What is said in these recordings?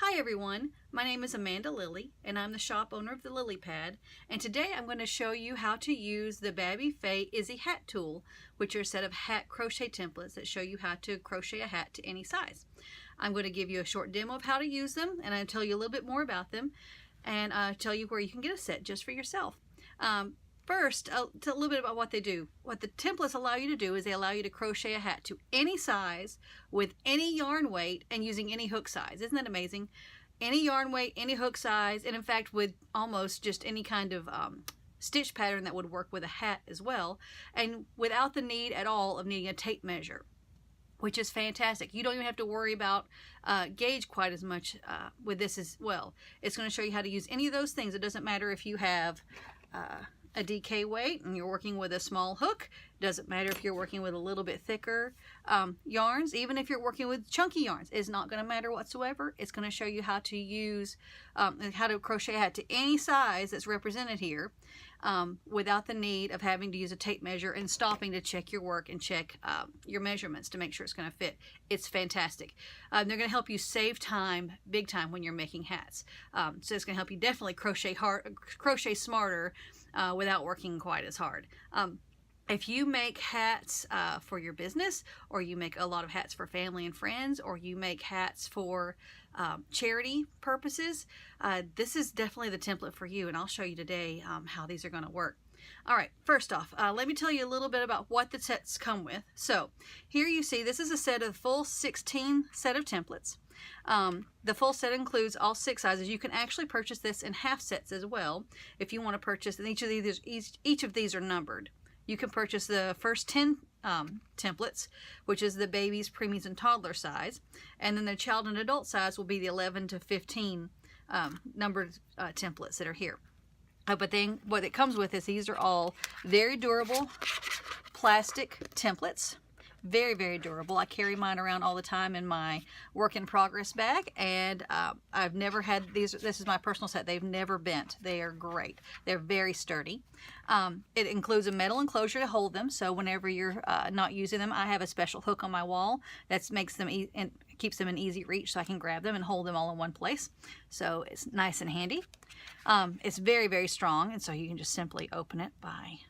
Hi everyone, my name is Amanda Lillie and I'm the shop owner of the Lillie Pad, and today I'm going to show you how to use the Babay Fay Izzy hat tool, which are a set of hat crochet templates that show you how to crochet a hat to any size. I'm going to give you a short demo of how to use them, and I'll tell you a little bit more about them and tell you where you can get a set just for yourself. First, I'll tell a little bit about what they do. What the templates allow you to do is they allow you to crochet a hat to any size with any yarn weight and using any hook size. Isn't that amazing? Any yarn weight, any hook size, and in fact with almost just any kind of stitch pattern that would work with a hat as well, and without the need at all of needing a tape measure, which is fantastic. You don't even have to worry about gauge quite as much with this as well. It's going to show you how to use any of those things. It doesn't matter if you have a DK weight and you're working with a small hook. Doesn't matter if you're working with a little bit thicker yarns. Even if you're working with chunky yarns, it's not going to matter whatsoever. It's going to show you how to use how to crochet a hat to any size that's represented here without the need of having to use a tape measure and stopping to check your work and check your measurements to make sure it's going to fit. It's fantastic. They're going to help you save time, big time, when you're making hats. So it's going to help you definitely crochet smarter without working quite as hard. If you make hats for your business, or you make a lot of hats for family and friends, or you make hats for charity purposes, this is definitely the template for you, and I'll show you today how these are going to work. All right, first off, let me tell you a little bit about what the sets come with. So here you see this is a set of full 16 set of templates. The full set includes all 6 sizes. You can actually purchase this in half sets as well if you want to purchase, and each of these are numbered. You can purchase the first 10 templates, which is the babies, preemies, and toddler size, and then the child and adult size will be the 11 to 15 numbered templates that are here. But then what it comes with is these are all very durable plastic templates. Very, very durable. I carry mine around all the time in my work in progress bag, and I've never had these. This is my personal set. They've never bent. They are great. They're very sturdy. It includes a metal enclosure to hold them, so whenever you're not using them, I have a special hook on my wall that makes them and keeps them in easy reach, so I can grab them and hold them all in one place. So it's nice and handy. It's very, very strong, and so you can just simply open it by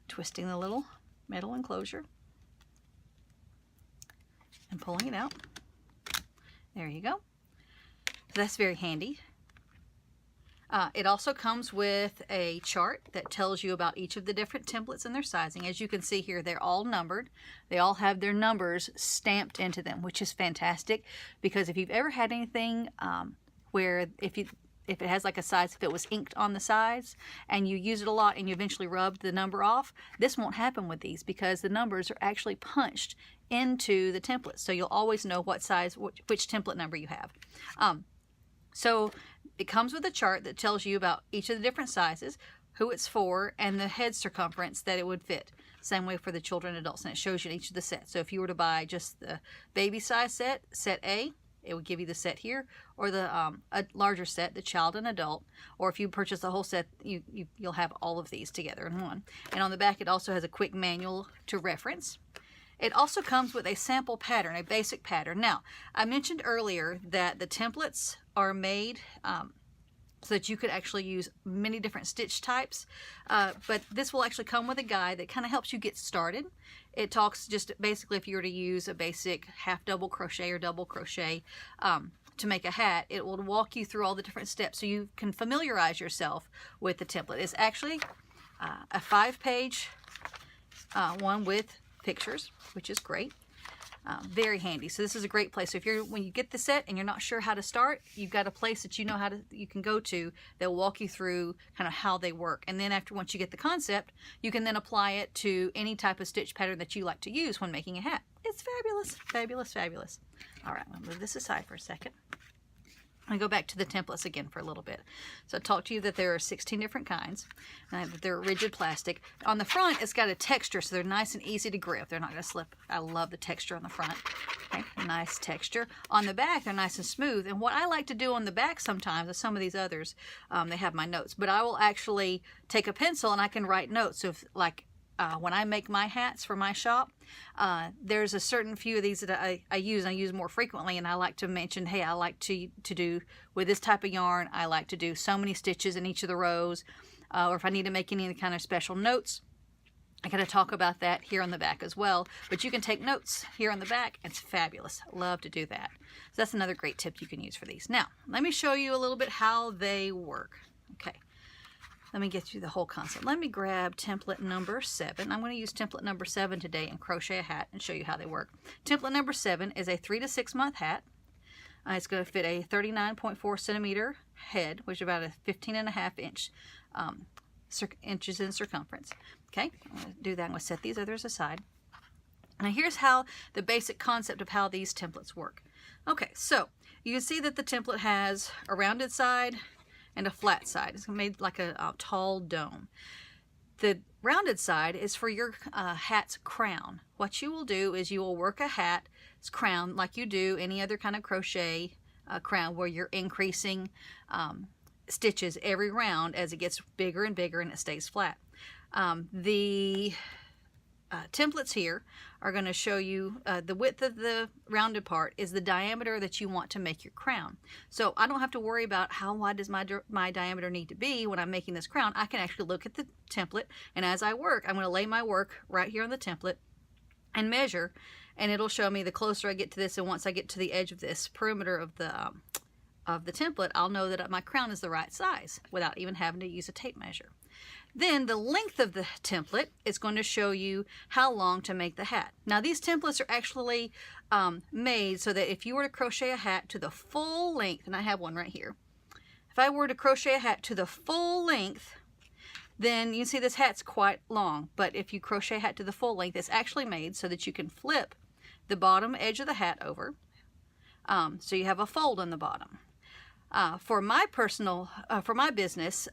twisting the little metal enclosure and pulling it out. There you go. So that's very handy. It also comes with a chart that tells you about each of the different templates and their sizing. As you can see here, they're all numbered. They all have their numbers stamped into them, which is fantastic, because if you've ever had anything where if it has like a size, if it was inked on the sides and you use it a lot and you eventually rubbed the number off, this won't happen with these because the numbers are actually punched into the template. So you'll always know what size, which template number you have. So it comes with a chart that tells you about each of the different sizes, who it's for, and the head circumference that it would fit. Same way for the children and adults, and it shows you each of the sets. So if you were to buy just the baby size set, set A, it would give you the set here, or the a larger set, the child and adult, or if you purchase the whole set, you'll have all of these together in one. And on the back, it also has a quick manual to reference. It also comes with a sample pattern, a basic pattern. Now, I mentioned earlier that the templates are made so that you could actually use many different stitch types, but this will actually come with a guide that kind of helps you get started. It talks just basically if you were to use a basic half double crochet or double crochet to make a hat, it will walk you through all the different steps so you can familiarize yourself with the template. It's actually a 5-page one with pictures, which is great. Very handy. So this is a great place. So if when you get the set and you're not sure how to start, you've got a place that you can go to that will walk you through kind of how they work. And then once you get the concept, you can then apply it to any type of stitch pattern that you like to use when making a hat. It's fabulous, fabulous, fabulous. All right, I'm going to move this aside for a second. I'm going to go back to the templates again for a little bit. So I talked to you that there are 16 different kinds. They're rigid plastic. On the front, it's got a texture, so they're nice and easy to grip. They're not going to slip. I love the texture on the front. Okay, nice texture. On the back, they're nice and smooth. And what I like to do on the back sometimes, with some of these others, they have my notes. But I will actually take a pencil and I can write notes. So if, like when I make my hats for my shop, there's a certain few of these that I use more frequently, and I like to mention, hey, I like to do with this type of yarn, I like to do so many stitches in each of the rows, or if I need to make any kind of special notes, I got to talk about that here on the back as well. But you can take notes here on the back. It's fabulous. Love to do that. So that's another great tip you can use for these. Now, let me show you a little bit how they work. Okay. Let me get you the whole concept. Let me grab template number 7. I'm going to use template number 7 today and crochet a hat and show you how they work. Template number 7 is a 3 to 6 month hat. It's going to fit a 39.4 centimeter head, which is about a 15.5 inch inches in circumference. Okay, I'm going to do that. I'm going to set these others aside. Now here's how the basic concept of how these templates work. Okay, so you can see that the template has a rounded side and a flat side. It's made like a tall dome. The rounded side is for your hat's crown. What you will do is you will work a hat's crown like you do any other kind of crochet crown, where you're increasing stitches every round as it gets bigger and bigger and it stays flat. The templates here are going to show you the width of the rounded part is the diameter that you want to make your crown. So I don't have to worry about how wide does my diameter need to be when I'm making this crown. I can actually look at the template, and as I work, I'm going to lay my work right here on the template and measure, and it'll show me the closer I get to this, and once I get to the edge of this perimeter of the template, I'll know that my crown is the right size without even having to use a tape measure. Then the length of the template is going to show you how long to make the hat. Now these templates are actually made so that if you were to crochet a hat to the full length, and I have one right here, if I were to crochet a hat to the full length, then you can see this hat's quite long, but if you crochet a hat to the full length, it's actually made so that you can flip the bottom edge of the hat over, so you have a fold on the bottom. For my business,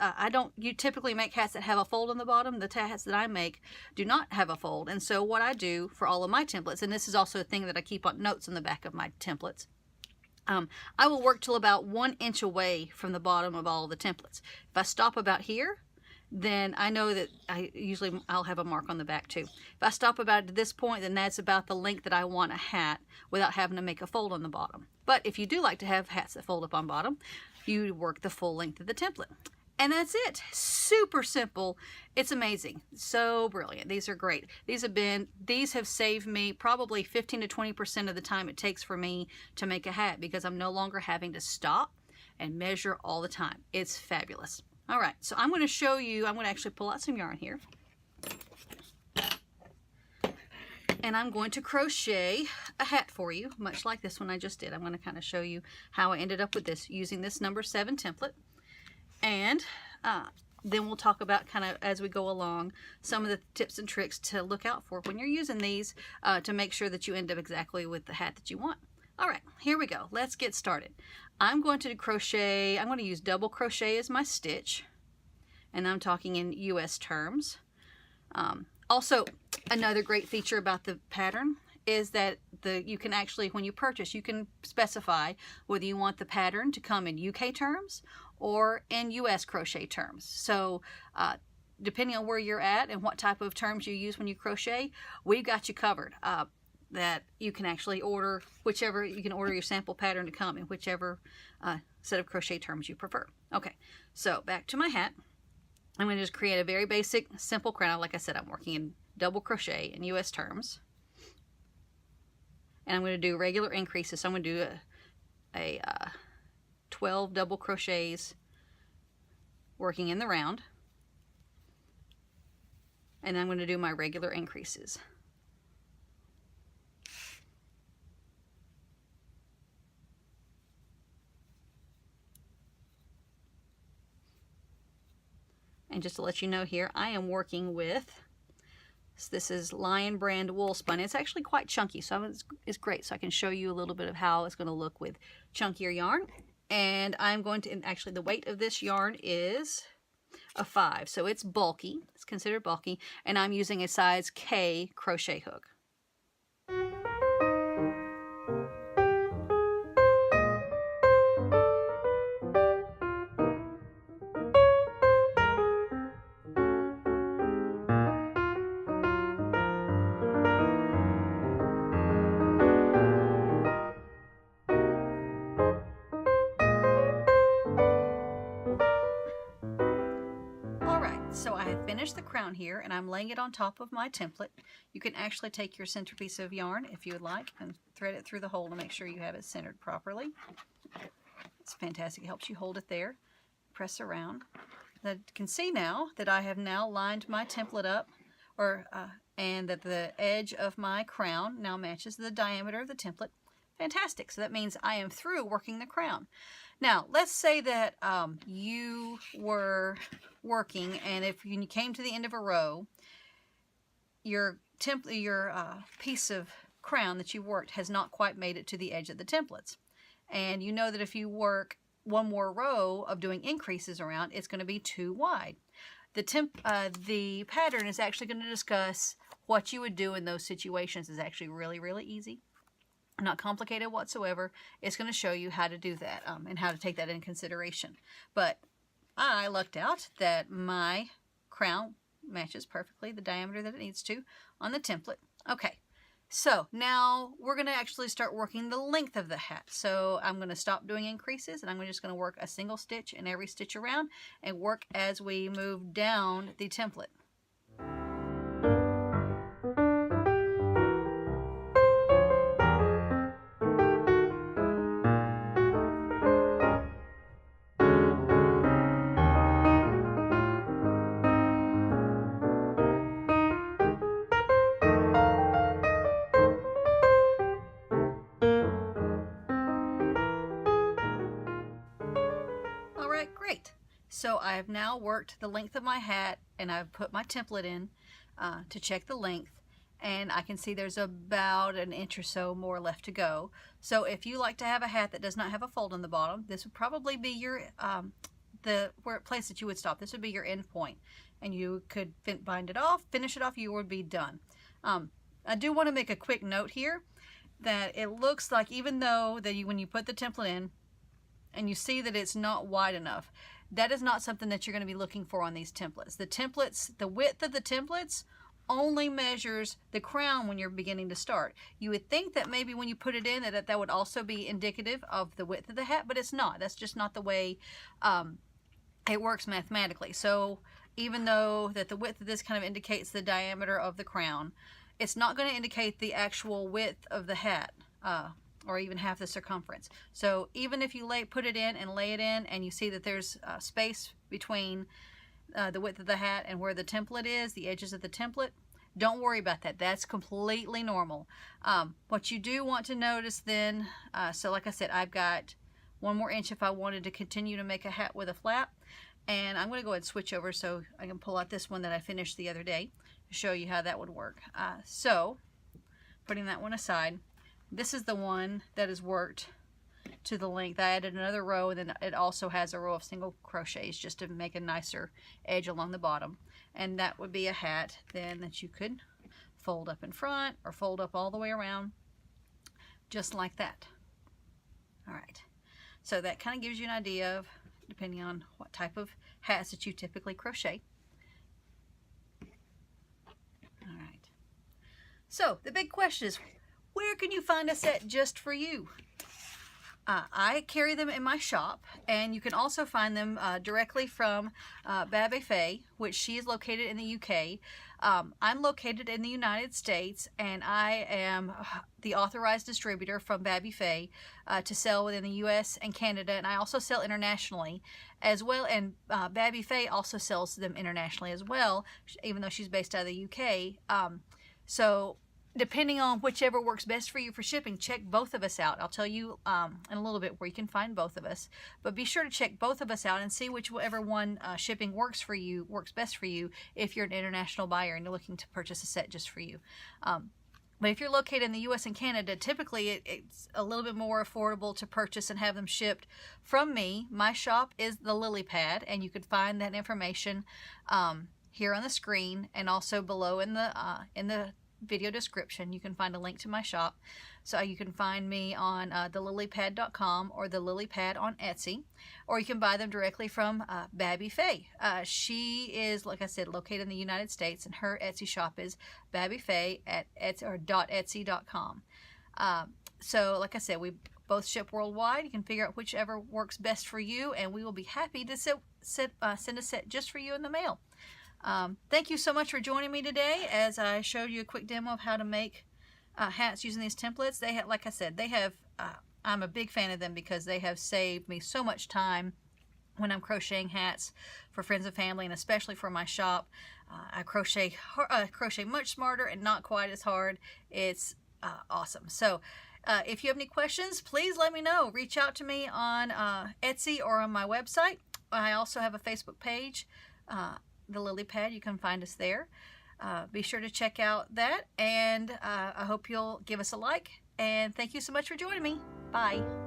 you typically make hats that have a fold on the bottom. The hats that I make do not have a fold. And so what I do for all of my templates, and this is also a thing that I keep on notes on the back of my templates, I will work till about 1 inch away from the bottom of all the templates. If I stop about here, then I know that I'll have a mark on the back too. If I stop about at this point, then that's about the length that I want a hat without having to make a fold on the bottom. But if you do like to have hats that fold up on bottom, you work the full length of the template. And that's it. Super simple. It's amazing. So brilliant. These are great. These have saved me probably 15 to 20% of the time it takes for me to make a hat, because I'm no longer having to stop and measure all the time. It's fabulous. All right, so I'm going to show you, I'm going to actually pull out some yarn here. And I'm going to crochet a hat for you, much like this one I just did. I'm going to kind of show you how I ended up with this using this number 7 template. And then we'll talk about, kind of as we go along, some of the tips and tricks to look out for when you're using these to make sure that you end up exactly with the hat that you want. All right, here we go. Let's get started. I'm going to use double crochet as my stitch, and I'm talking in US terms. Also, another great feature about the pattern is that you can actually, when you purchase, you can specify whether you want the pattern to come in UK terms or in US crochet terms. So depending on where you're at and what type of terms you use when you crochet, we've got you covered. That you can actually order you can order your sample pattern to come in whichever set of crochet terms you prefer. Okay, so back to my hat. I'm going to just create a very basic, simple crown. Like I said, I'm working in double crochet in US terms. And I'm going to do regular increases. So I'm going to do a 12 double crochets working in the round. And I'm going to do my regular increases. And just to let you know here, I am working with, this is Lion brand wool spun. It's actually quite chunky, so it's great. So I can show you a little bit of how it's going to look with chunkier yarn. And I'm going to, actually the weight of this yarn is a 5. So it's bulky, it's considered bulky. And I'm using a size K crochet hook. crown here, and I'm laying it on top of my template. You can actually take your centerpiece of yarn, if you would like, and thread it through the hole to make sure you have it centered properly. It's fantastic. It helps you hold it there. Press around. You can see now that I have now lined my template up, and that the edge of my crown now matches the diameter of the template. Fantastic. So that means I am through working the crown. Now, let's say that you were working, and if you came to the end of a row, your piece of crown that you worked has not quite made it to the edge of the templates. And you know that if you work one more row of doing increases around, it's going to be too wide. The pattern is actually going to discuss what you would do in those situations. It's actually really, really easy. Not complicated whatsoever. It's going to show you how to do that and how to take that into consideration. But I lucked out that my crown matches perfectly the diameter that it needs to on the template. Okay, so now we're going to actually start working the length of the hat. So I'm going to stop doing increases, and I'm just going to work a single stitch in every stitch around and work as we move down the template. Great. So I have now worked the length of my hat, and I've put my template in to check the length, and I can see there's about an inch or so more left to go. So if you like to have a hat that does not have a fold on the bottom, this would probably be your place that you would stop. This would be your end point, and you could bind it off, finish it off, you would be done. I do want to make a quick note here that it looks like, even though that when you put the template in and you see that it's not wide enough, that is not something that you're going to be looking for on these templates. The width of the templates only measures the crown when you're beginning to start. You would think that maybe when you put it in that would also be indicative of the width of the hat, but it's not. That's just not the way it works mathematically. So even though that the width of this kind of indicates the diameter of the crown, it's not going to indicate the actual width of the hat. Or even half the circumference. So even if you put it in and lay it in, and you see that there's space between the width of the hat and where the template is, the edges of the template, don't worry about that. That's completely normal. What you do want to notice then, so like I said, I've got 1 more inch if I wanted to continue to make a hat with a flap. And I'm going to go ahead and switch over so I can pull out this one that I finished the other day to show you how that would work. So putting that one aside, this is the one that is worked to the length. I added another row, and then it also has a row of single crochets just to make a nicer edge along the bottom. And that would be a hat then that you could fold up in front or fold up all the way around, just like that. All right. So that kind of gives you an idea of, depending on what type of hats that you typically crochet. All right. So the big question is, where can you find a set just for you? I carry them in my shop, and you can also find them directly from Babay Fay, which she is located in the UK. I'm located in the United States, and I am the authorized distributor from Babay Fay to sell within the US and Canada, and I also sell internationally as well, and Babay Fay also sells them internationally as well, even though she's based out of the UK. So depending on whichever works best for you for shipping, check both of us out. I'll tell you in a little bit where you can find both of us. But be sure to check both of us out and see whichever one shipping works best for you if you're an international buyer and you're looking to purchase a set just for you. But if you're located in the US and Canada, typically it's a little bit more affordable to purchase and have them shipped from me. My shop is the Lillie Pad, and you can find that information here on the screen and also below in the video description. You can find a link to my shop. So you can find me on thelilliepad.com or the Lillie Pad on Etsy, or you can buy them directly from Babay Fay. She is, like I said, located in the United States, and her Etsy shop is Babay Fay at .etsy.com. So like I said, we both ship worldwide. You can figure out whichever works best for you, and we will be happy to send a set just for you in the mail. Thank you so much for joining me today as I showed you a quick demo of how to make hats using these templates. They have, like I said, they have, I'm a big fan of them because they have saved me so much time when I'm crocheting hats for friends and family, and especially for my shop. I crochet much smarter and not quite as hard. It's awesome. So if you have any questions, please let me know. Reach out to me on Etsy or on my website. I also have a Facebook page, the Lillie Pad. You can find us there. Be sure to check out that, and I hope you'll give us a like. And thank you so much for joining me. Bye.